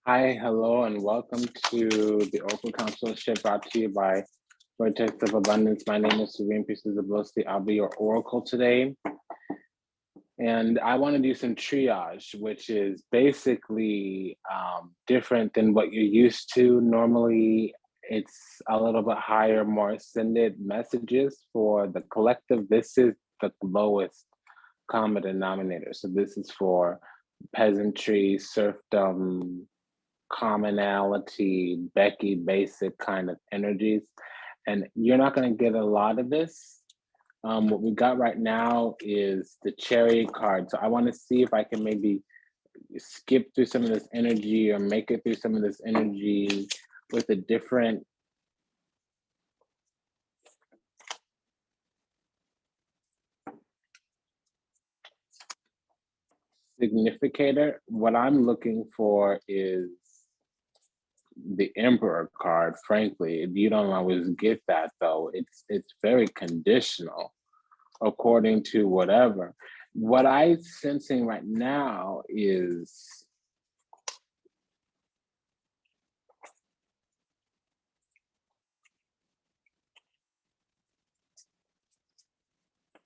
Hi, hello, and welcome to the Oracle Councilship brought to you by Vertex of Abundance. My name is Serene Pieces of Felicity. I'll be your Oracle today. And I want to do some triage, which is basically different than what you're used to. Normally, it's a little bit higher, more ascended messages for the collective. This is the lowest common denominator. So this is for peasantry, serfdom, commonality, Becky, basic kind of energies. And you're not going to get a lot of this. What we got right now is the Chariot card. So I want to see if I can maybe skip through some of this energy or make it through some of this energy with a different significator. What I'm looking for is the Emperor card. Frankly, you don't always get that though. It's very conditional according to whatever. What I'm sensing right now is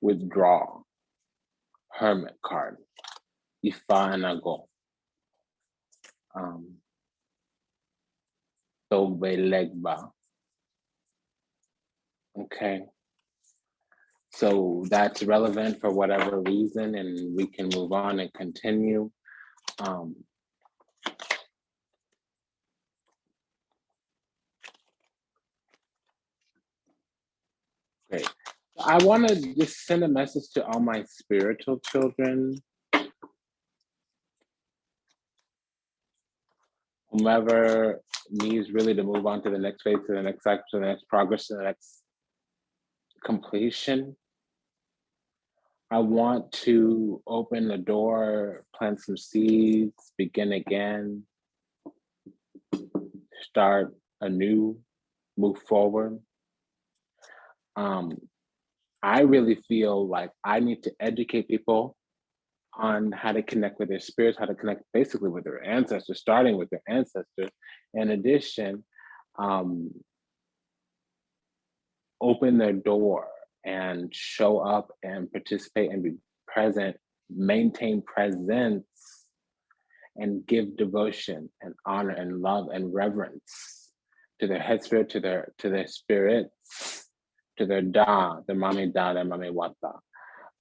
withdrawal. Hermit card. Ifanago. Togbe legba. Okay. So that's relevant for whatever reason, and we can move on and continue. Great. I want to just send a message to all my spiritual children. Whomever needs really to move on to the next phase, to the next cycle, to the next progress, to the next completion. I want to open the door, plant some seeds, begin again, start anew, move forward. I really feel like I need to educate people on how to connect with their spirits, how to connect basically with their ancestors, starting with their ancestors. In addition, open their door and show up and participate and be present, maintain presence, and give devotion and honor and love and reverence to their head spirit, to their spirits, to their da, their mami da, their mami wata.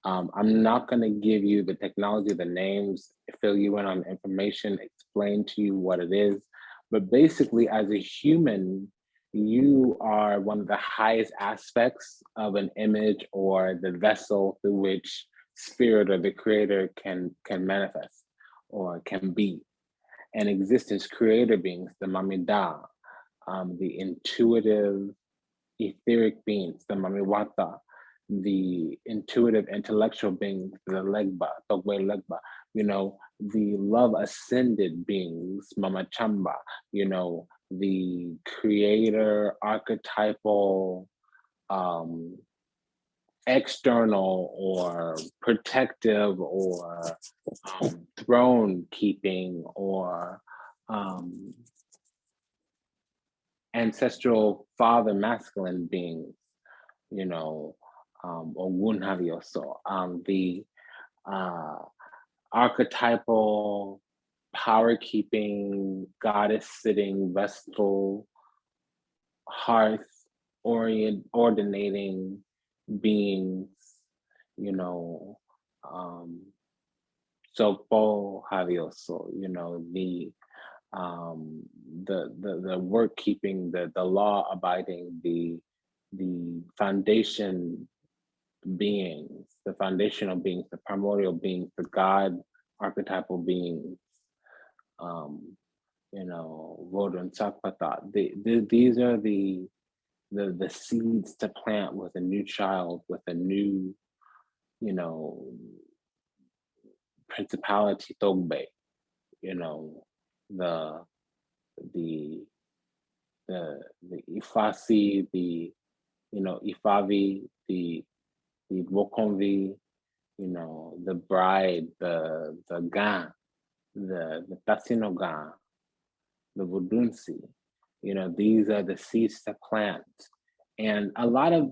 I'm not going to give you the technology, the names, fill you in on information, explain to you what it is. But basically, as a human, you are one of the highest aspects of an image or the vessel through which spirit or the creator can manifest or can be. And existence creator beings, the Mamida, the intuitive etheric beings, the Mamiwata, the intuitive intellectual beings, the Legba, Togwe Legba, the love ascended beings, Mama Chamba, the creator archetypal external or protective or throne keeping or ancestral father masculine beings, Ogun Havioso, the archetypal power keeping goddess sitting vestal hearth ordinating beings, Sopo Havioso, the work keeping, the law abiding, the foundation beings, the foundational beings, the primordial beings, the God archetypal beings, Vodun Sakpata. These are the seeds to plant with a new child, with a new, principality Togbe, the Ifasi, the Ifavi, the Bokonvi, the bride, the Gan, the Tasino Gan, the Vudunsi. These are the seeds to plant. And a lot of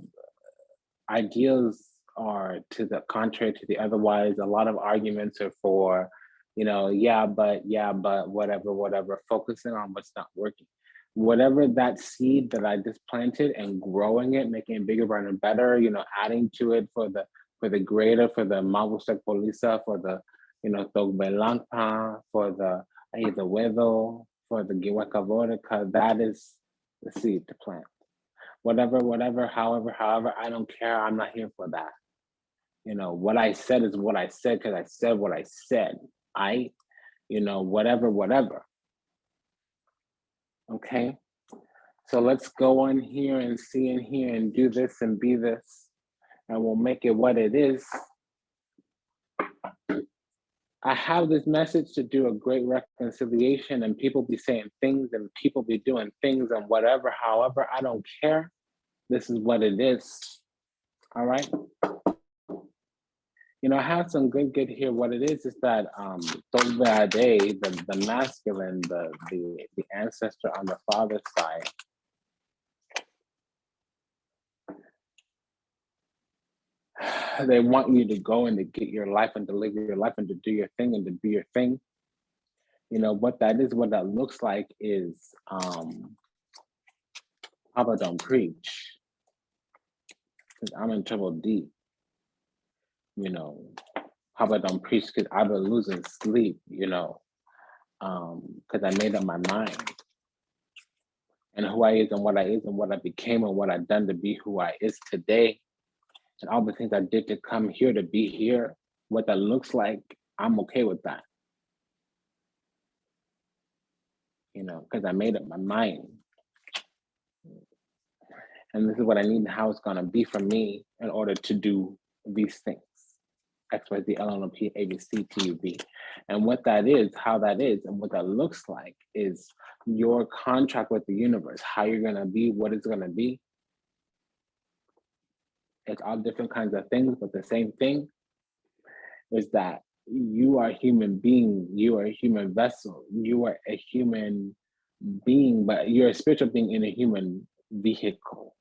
ideas are to the contrary to the otherwise. A lot of arguments are for, yeah, but, whatever, focusing on what's not working. Whatever that seed that I just planted and growing it, making it bigger, brighter, and better, adding to it for the greater, for the Mabusek Polisa, for the, Togbelanpa, for the Weather, for the Giwakavodica, that is the seed to plant. Whatever, however, I don't care. I'm not here for that. What I said is what I said because I said what I said. Whatever. Okay. So let's go on here and see in here and do this and be this, and we'll make it what it is. I have this message to do a great reconciliation, and people be saying things and people be doing things and whatever, however, I don't care. This is what it is. All right. I have some good here. What it is that the masculine, the ancestor on the father's side, they want you to go and to get your life and to live your life and to do your thing and to be your thing. What that is, what that looks like is Papa don't preach. Because I'm in trouble deep. Papa don't preach because I've been losing sleep, because I made up my mind. And who I is and what I is and what I became and what I've done to be who I is today. And all the things I did to come here, to be here, what that looks like, I'm okay with that. Because I made up my mind. And this is what I need and how it's going to be for me in order to do these things. XYZ, LNP, ABC, TUV. And what that is, how that is, and what that looks like is your contract with the universe, how you're going to be, what it's going to be. It's all different kinds of things, but the same thing is that you are a human being, you are a human vessel, you are a human being, but you're a spiritual being in a human vehicle.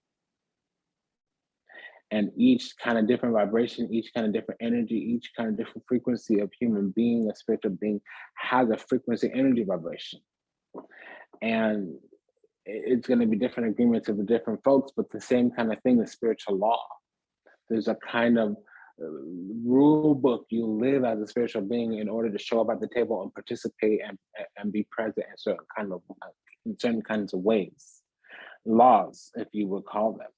And each kind of different vibration, each kind of different energy, each kind of different frequency of human being, a spiritual being, has a frequency, energy, vibration. And it's going to be different agreements of the different folks, but the same kind of thing is spiritual law. There's a kind of rule book you live as a spiritual being in order to show up at the table and participate and be present in certain kinds of ways. Laws, if you would call them.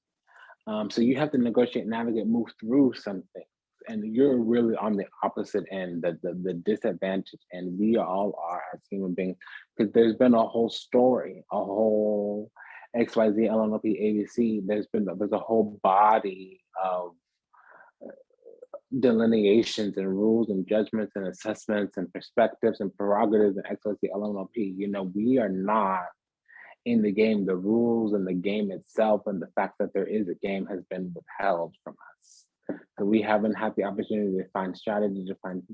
So you have to negotiate, navigate, move through something. And you're really on the opposite end, the disadvantage. And we all are as human beings, because there's been a whole story, a whole XYZ, LNP, ABC. There's a whole body of delineations and rules and judgments and assessments and perspectives and prerogatives and XYZ, LNP. We are not in the game. The rules and the game itself and the fact that there is a game has been withheld from us. So we haven't had the opportunity to find strategy, to find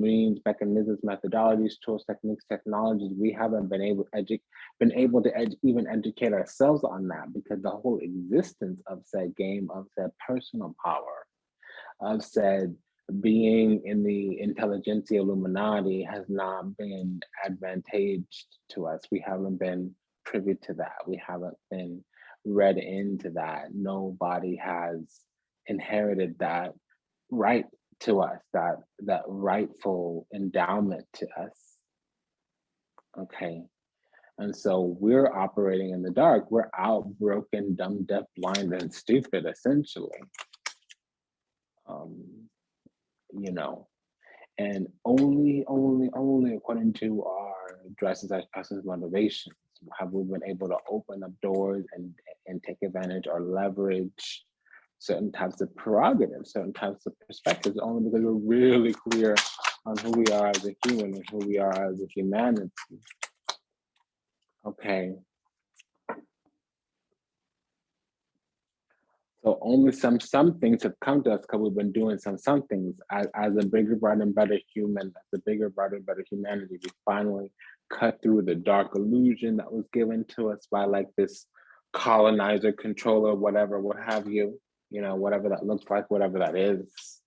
means, mechanisms, methodologies, tools, techniques, technologies. We haven't been able to even educate ourselves on that, because the whole existence of said game, of said personal power, of said being in the intelligentsia Illuminati has not been advantaged to us. We haven't been privy to that. We haven't been read into that. Nobody has inherited that right to us, that rightful endowment to us. Okay. And so we're operating in the dark. We're out, broken, dumb, deaf, blind, and stupid, essentially. And only according to our dresses as person's motivations have we been able to open up doors and take advantage or leverage certain types of prerogatives, certain types of perspectives, only because we're really clear on who we are as a human and who we are as a humanity. Okay. So only some things have come to us because we've been doing some things as a bigger, brighter, and better human, as a bigger, brighter, better humanity. We finally cut through the dark illusion that was given to us by like this colonizer, controller, whatever, what have you, whatever that looks like, whatever that is.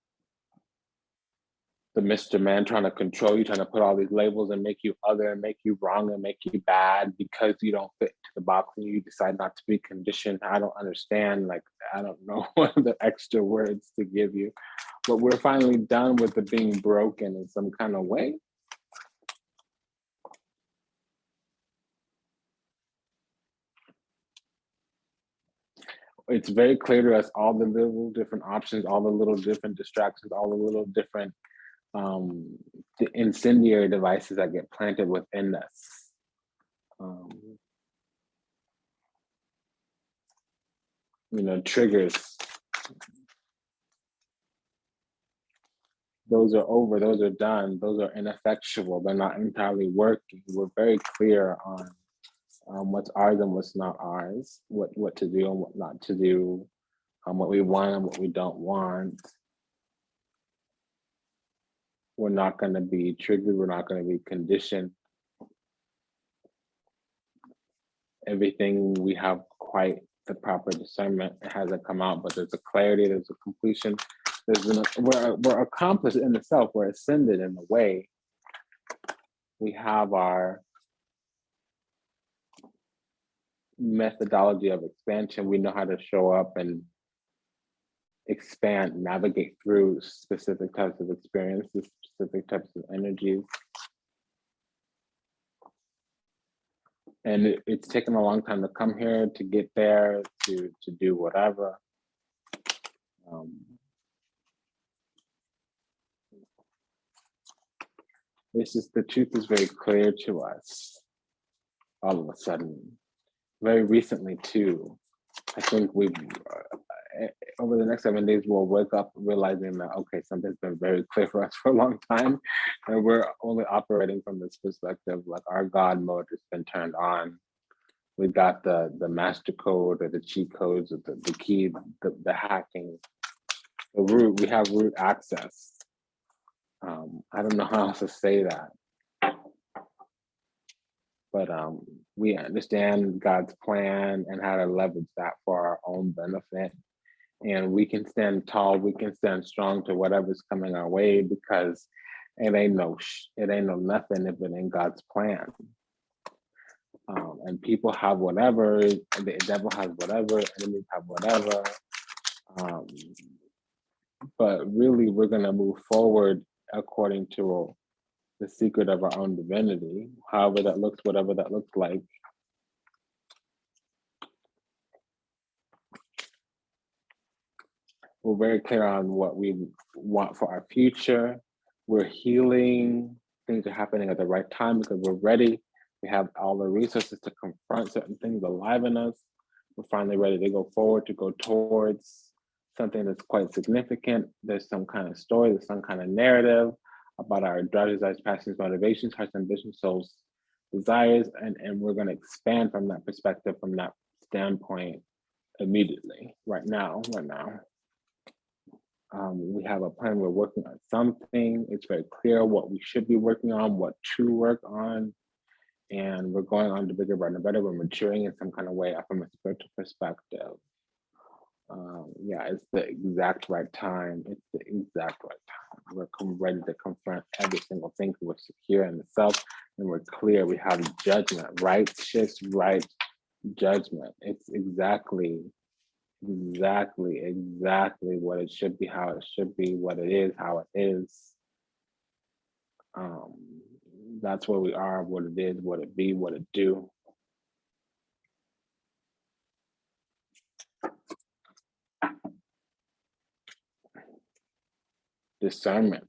The Mr. Man trying to control you, trying to put all these labels and make you other and make you wrong and make you bad because you don't fit to the box and you decide not to be conditioned. I don't understand. Like, I don't know what the extra words to give you. But we're finally done with the being broken in some kind of way. It's very clear to us all the little different options, all the little different distractions, all the little different the incendiary devices that get planted within us. Triggers. Those are over, those are done, those are ineffectual, they're not entirely working. We're very clear on what's ours and what's not ours, what to do and what not to do, what we want and what we don't want. We're not going to be triggered, we're not going to be conditioned. Everything, we have quite the proper discernment. It hasn't come out, but there's a clarity, there's a completion. We're accomplished in the self, we're ascended in a way. We have our methodology of expansion. We know how to show up and expand, navigate through specific types of experiences, specific types of energies. And it's taken a long time to come here, to get there, to do whatever. It's just the truth is very clear to us all of a sudden. Very recently too, I think we've, over the next 7 days, we'll wake up realizing that, okay, something's been very clear for us for a long time. And we're only operating from this perspective, like our God mode has been turned on. We got the master code or the cheat codes or the key, the hacking, the root, we have root access. I don't know how else to say that. But we understand God's plan and how to leverage that for our own benefit. And we can stand tall, we can stand strong to whatever's coming our way, because it ain't no nothing if it ain't God's plan. And people have whatever, the devil has whatever, enemies have whatever. But really, we're gonna move forward according to the secret of our own divinity, however that looks, whatever that looks like. We're very clear on what we want for our future. We're healing. Things are happening at the right time because we're ready. We have all the resources to confront certain things alive in us. We're finally ready to go forward, to go towards something that's quite significant. There's some kind of story, there's some kind of narrative about our drive, desires, passions, motivations, hearts, ambitions, souls, desires, and we're going to expand from that perspective, from that standpoint immediately, right now. We have a plan, we're working on something. It's very clear what we should be working on, what to work on, and we're going on to bigger, brighter, and better. We're maturing in some kind of way from a spiritual perspective. Yeah, it's the exact right time. It's the exact right time. We're ready to confront every single thing. We're secure in the self, and we're clear. We have judgment, righteous, right judgment. It's exactly what it should be, how it should be, what it is, how it is. That's where we are, what it is, what it be, what it do. Discernment,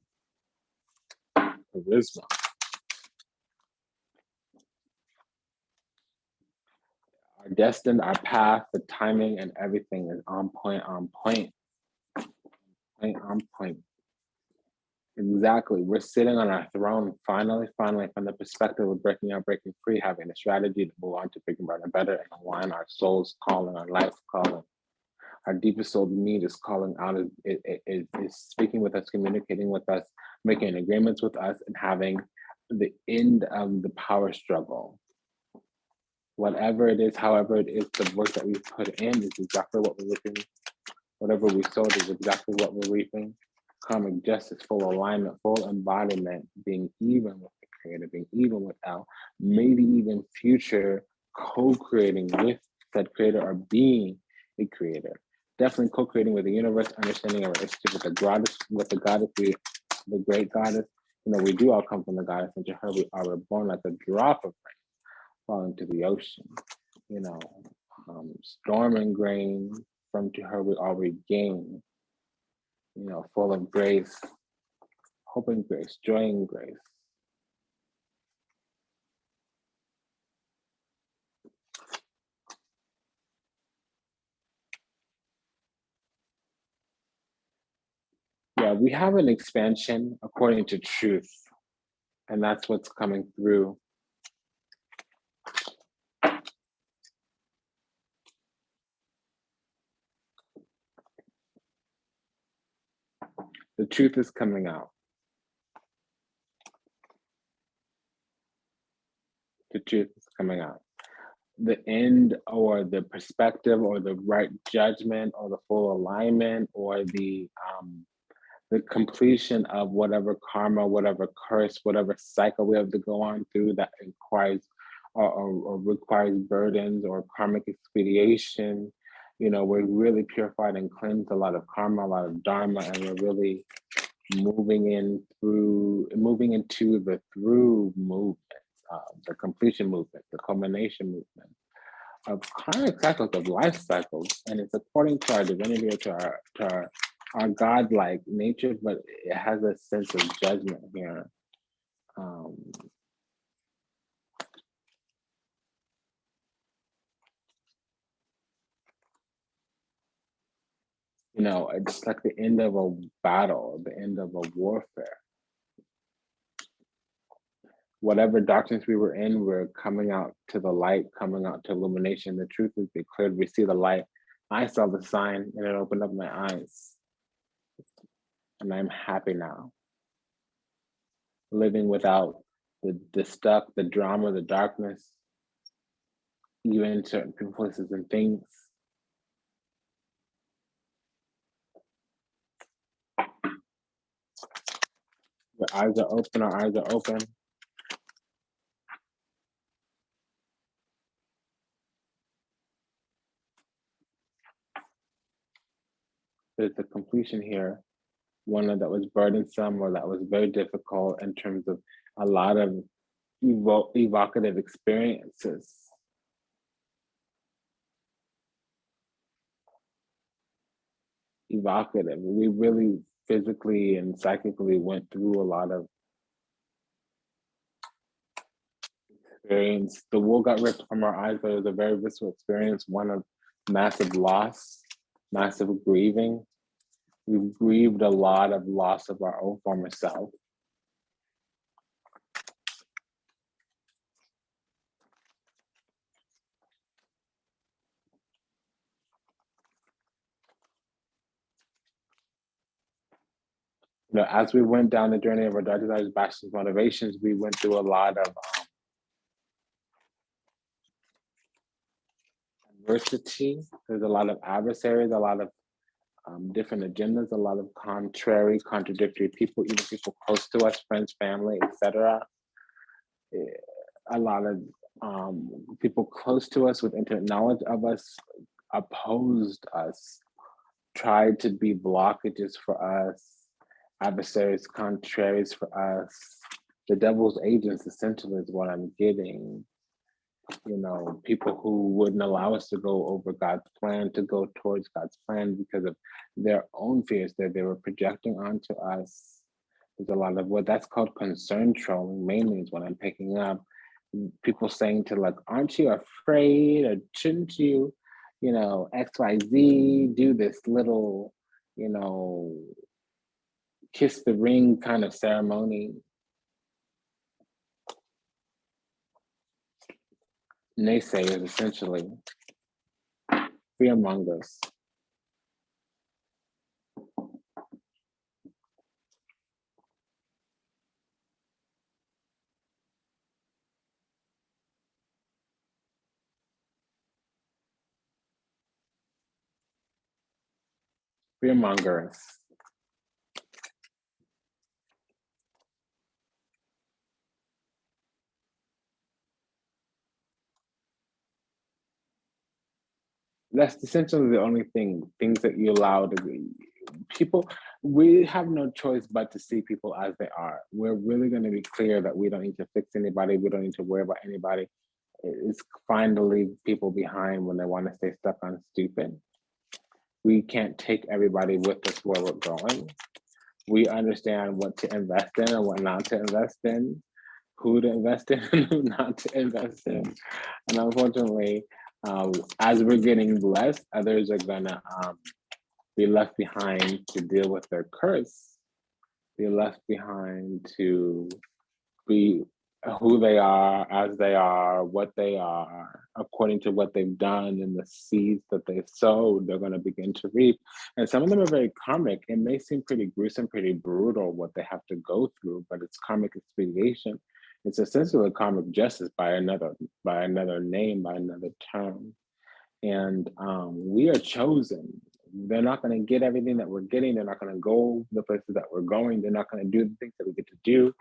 charisma. Our destiny, our path, the timing, and everything is on point. Exactly. We're sitting on our throne finally, from the perspective of breaking out, breaking free, having a strategy to move on to bigger, brighter, and better, and align our soul's calling, our life calling. Our deepest soul need is calling out, is speaking with us, communicating with us, making agreements with us, and having the end of the power struggle. Whatever it is, however it is, the work that we put in is exactly what we're reaping. Whatever we sowed is exactly what we're reaping. Karmic justice, full alignment, full embodiment, being even with the creator, being even with El, maybe even future co-creating with said creator or being a creator. Definitely co-creating with the universe, understanding our relationship with the goddess, the great goddess. You know, we do all come from the goddess, and to her we are born like a drop of rain falling to the ocean. You know, storm and grain, from to her we all regain. You know, full of grace, hope and grace, joy and grace. Yeah, we have an expansion according to truth, and that's what's coming through. The truth is coming out. The truth is coming out. The end or the perspective or the right judgment or the full alignment or the completion of whatever karma, whatever curse, whatever cycle we have to go on through that requires or requires burdens or karmic expiation. You know, we're really purified and cleansed a lot of karma, a lot of dharma, and we're really moving into the through movement, the completion movement, the culmination movement of karmic cycles, of life cycles, and it's according to our divinity or to our godlike nature, but it has a sense of judgment here. You know, it's like the end of a battle, the end of a warfare. Whatever darkness we were in, we're coming out to the light, coming out to illumination. The truth is declared. We see the light. I saw the sign and it opened up my eyes. And I'm happy now. Living without the stuff, the drama, the darkness, even certain people, places, and things. Your eyes are open, our eyes are open. There's a completion here, one that was burdensome or that was very difficult in terms of a lot of evocative experiences. Evocative. We really physically and psychically went through a lot of experience. The wool got ripped from our eyes, but it was a very visceral experience, one of massive loss, massive grieving. We've grieved a lot of loss of our own former self. You know, as we went down the journey of our dark desires, passions, motivations, we went through a lot of adversity. There's a lot of adversaries, a lot of different agendas, a lot of contradictory people, even people close to us, friends, family, etc. A lot of people close to us with intimate knowledge of us opposed us, tried to be blockages for us, adversaries, contraries for us. The devil's agents essentially is what I'm getting. You know, people who wouldn't allow us to go over God's plan, to go towards God's plan because of their own fears that they were projecting onto us. There's a lot of what that's called concern trolling, mainly is what I'm picking up. People saying to like, aren't you afraid or shouldn't you, you know, XYZ, do this little, you know, kiss the ring kind of ceremony. Naysayers, essentially. Fearmongers. fearmongers. That's essentially the only things that you allow to be. People, we have no choice but to see people as they are. We're really going to be clear that we don't need to fix anybody. We don't need to worry about anybody. It's fine to leave people behind when they want to stay stuck on stupid. We can't take everybody with us where we're going. We understand what to invest in and what not to invest in, who to invest in and who not to invest in. And unfortunately, as we're getting blessed, others are gonna be left behind to deal with their curse, be left behind to be who they are, as they are, what they are, according to what they've done and the seeds that they've sowed, they're going to begin to reap. And some of them are very karmic. It may seem pretty gruesome, pretty brutal what they have to go through, but it's karmic expiation. It's essentially karmic justice by another name, by another term. And we are chosen. They're not going to get everything that we're getting. They're not going to go the places that we're going. They're not going to do the things that we get to do.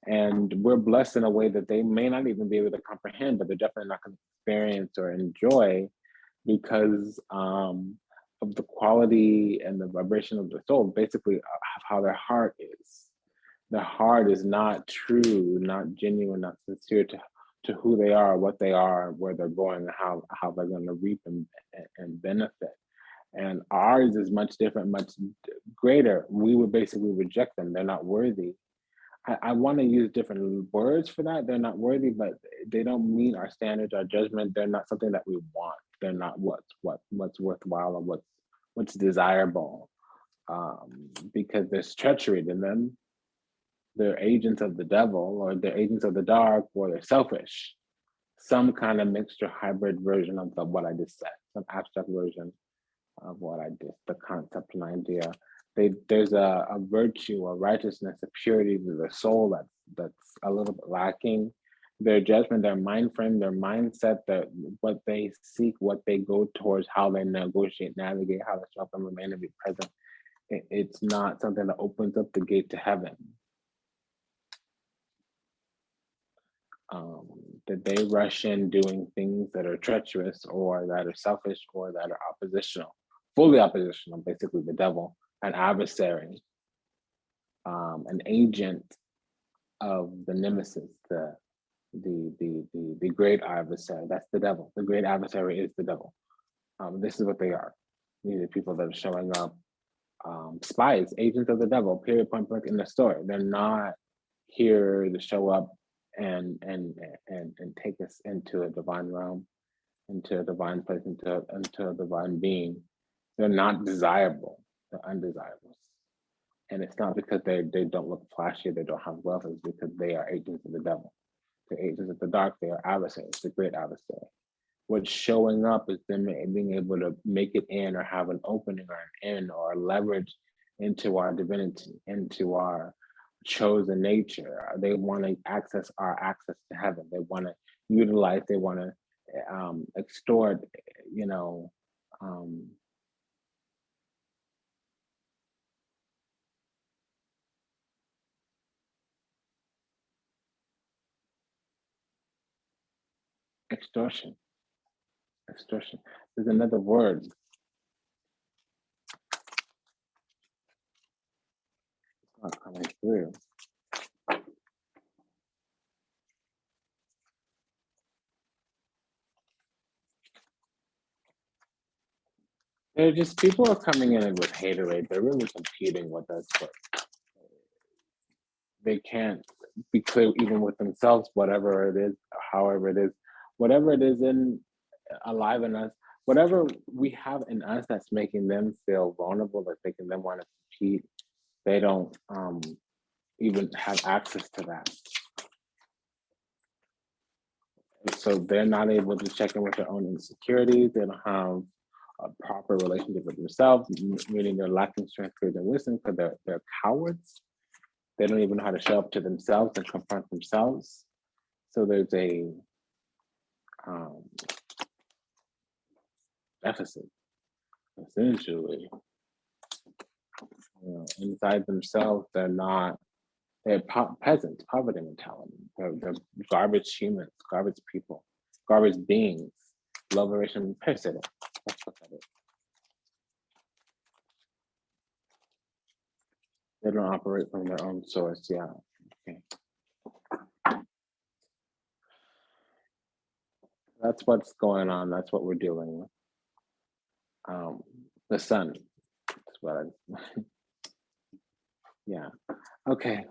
And we're blessed in a way that they may not even be able to comprehend, but they're definitely not going to experience or enjoy because of the quality and the vibration of the soul, basically of how their heart is. Their heart is not true, not genuine, not sincere to who they are, what they are, where they're going, and how they're going to reap and benefit. And ours is much different, much greater. We would basically reject them. They're not worthy. I want to use different words for that. They're not worthy, but they don't meet our standards, our judgment. They're not something that we want. They're not what's worthwhile or what's desirable, because there's treachery in them. They're agents of the devil, or they're agents of the dark, or they're selfish. Some kind of mixture, hybrid version of what I just said. Some abstract version of what I did, the concept and idea. There's a virtue, a righteousness, a purity to the soul that's a little bit lacking. Their judgment, their mind frame, their mindset, what they seek, what they go towards, how they negotiate, navigate, how they show up and remain and be present. It's not something that opens up the gate to heaven. That they rush in doing things that are treacherous or that are selfish or that are oppositional, fully oppositional, basically the devil, an adversary, an agent of the nemesis, the great adversary. That's the devil. The great adversary is the devil. This is what they are. These are people that are showing up, spies, agents of the devil, period, point blank in the story. They're not here to show up and take us into a divine realm, into a divine place, into a divine being. They're not desirable. They're undesirables. And it's not because they don't look flashy, they don't have wealth, it's because they are agents of the devil. They're agents of the dark, they are adversaries, the great adversary. What's showing up is them being able to make it in or have an opening or an in or a leverage into our divinity, into our chosen nature. They want to access our access to heaven. They want to utilize, they want to extort, extortion. Extortion. There's another word. It's not coming through. They're just, people are coming in with haterade. They're really competing with us, but they can't be clear even with themselves, whatever it is, however it is, whatever it is alive in us, whatever we have in us that's making them feel vulnerable, that's making them want to compete, they don't even have access to that. So they're not able to check in with their own insecurities. They don't have a proper relationship with themselves, meaning they're lacking strength, courage, and wisdom because they're cowards. They don't even know how to show up to themselves and confront themselves. So there's a deficit, essentially. inside themselves, they're peasants, poverty mentality. They're garbage humans, garbage people, garbage beings, low vibration parasitic. That's what that is. They don't operate from their own source. Yeah. Okay. That's what's going on. That's what we're dealing with. The sun. That's what I. Yeah. Okay.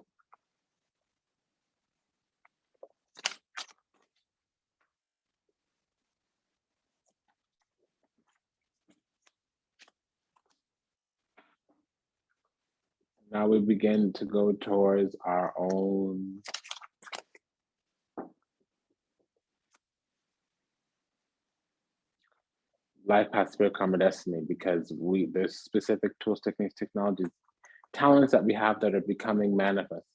Now we begin to go towards our own life path, spirit, karma, destiny, because there's specific tools, techniques, technologies, talents that we have that are becoming manifest.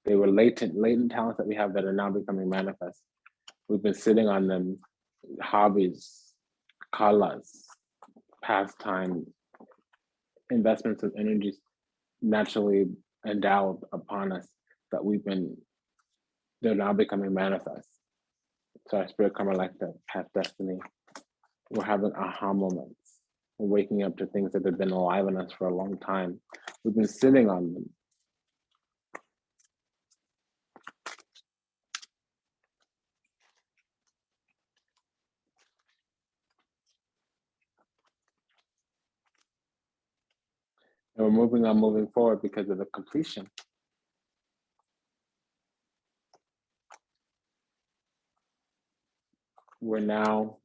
They were latent talents that we have that are now becoming manifest. We've been sitting on them, hobbies, kalas, pastime, investments of energies naturally endowed upon us that they're now becoming manifest. So our spirit, karma, life path, destiny, we're having aha moments. We're waking up to things that have been alive in us for a long time. We've been sitting on them. And we're moving forward because of the completion. We're now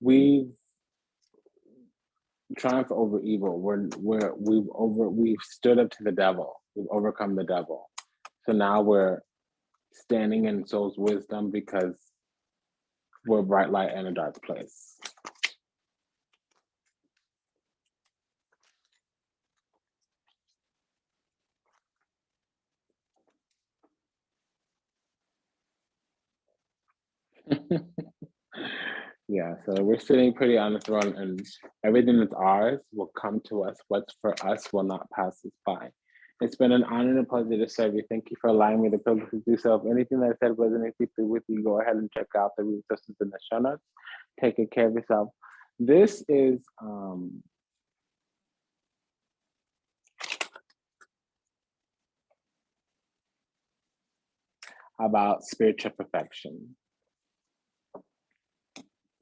we've triumphed over evil. We've stood up to the devil. We've overcome the devil. So now we're standing in soul's wisdom because we're bright light in a dark place. Yeah, so we're sitting pretty on the throne, and everything that's ours will come to us. What's for us will not pass us by. It's been an honor and a pleasure to serve you. Thank you for allowing me the privilege to do so. If anything that I said resonates deeply with you, go ahead and check out the resources in the show notes. Take good care of yourself. This is about spiritual perfection.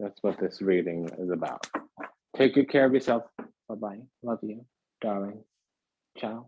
That's what this reading is about. Take good care of yourself. Bye-bye. Love you, darling. Ciao.